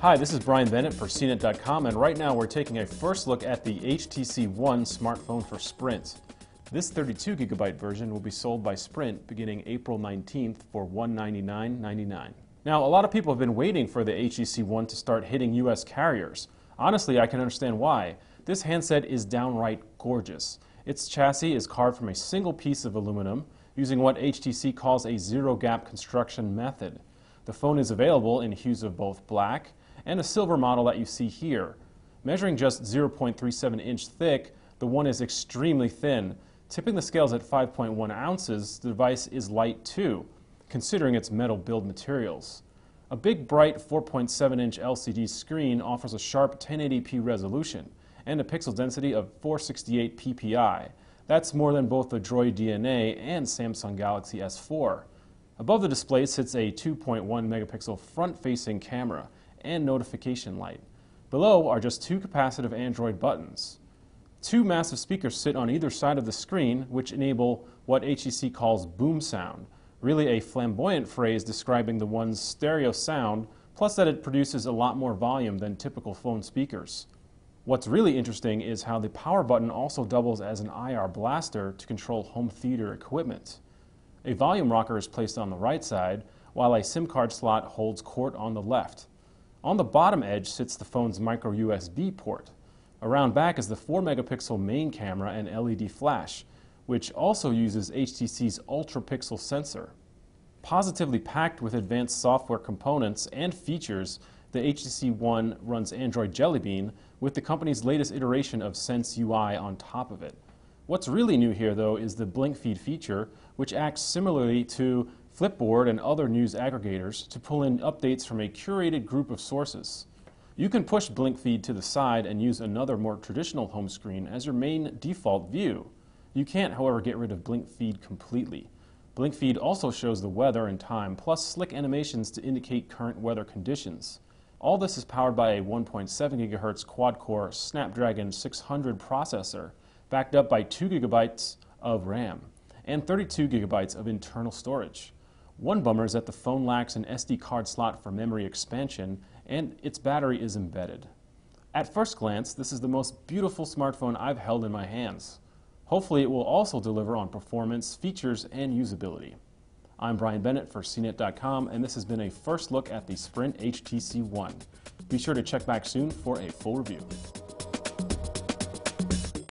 Hi, this is Brian Bennett for CNET.com, and right now we're taking a first look at the HTC One smartphone for Sprint. This 32GB version will be sold by Sprint beginning April 19th for $199.99. Now, a lot of people have been waiting for the HTC One to start hitting US carriers. Honestly, I can understand why. This handset is downright gorgeous. Its chassis is carved from a single piece of aluminum using what HTC calls a zero-gap construction method. The phone is available in hues of both black and a silver model that you see here. Measuring just 0.37 inch thick, the One is extremely thin. Tipping the scales at 5.1 ounces, the device is light too, considering its metal build materials. A big, bright 4.7-inch LCD screen offers a sharp 1080p resolution and a pixel density of 468 ppi. That's more than both the Droid DNA and Samsung Galaxy S4. Above the display sits a 2.1 megapixel front-facing camera and notification light. Below are just two capacitive Android buttons. Two massive speakers sit on either side of the screen, which enable what HTC calls boom sound, really a flamboyant phrase describing the One's stereo sound, plus that it produces a lot more volume than typical phone speakers. What's really interesting is how the power button also doubles as an IR blaster to control home theater equipment. A volume rocker is placed on the right side, while a SIM card slot holds court on the left. On the bottom edge sits the phone's micro USB port. Around back is the 4-megapixel main camera and LED flash, which also uses HTC's ultra-pixel sensor. Positively packed with advanced software components and features, the HTC One runs Android Jelly Bean with the company's latest iteration of Sense UI on top of it. What's really new here, though, is the BlinkFeed feature, which acts similarly to Flipboard and other news aggregators to pull in updates from a curated group of sources. You can push BlinkFeed to the side and use another more traditional home screen as your main default view. You can't, however, get rid of BlinkFeed completely. BlinkFeed also shows the weather and time, plus slick animations to indicate current weather conditions. All this is powered by a 1.7 GHz quad-core Snapdragon 600 processor, backed up by 2 GB of RAM and 32 GB of internal storage. One bummer is that the phone lacks an SD card slot for memory expansion, and its battery is embedded. At first glance, this is the most beautiful smartphone I've held in my hands. Hopefully it will also deliver on performance, features, and usability. I'm Brian Bennett for CNET.com, and this has been a first look at the Sprint HTC One. Be sure to check back soon for a full review.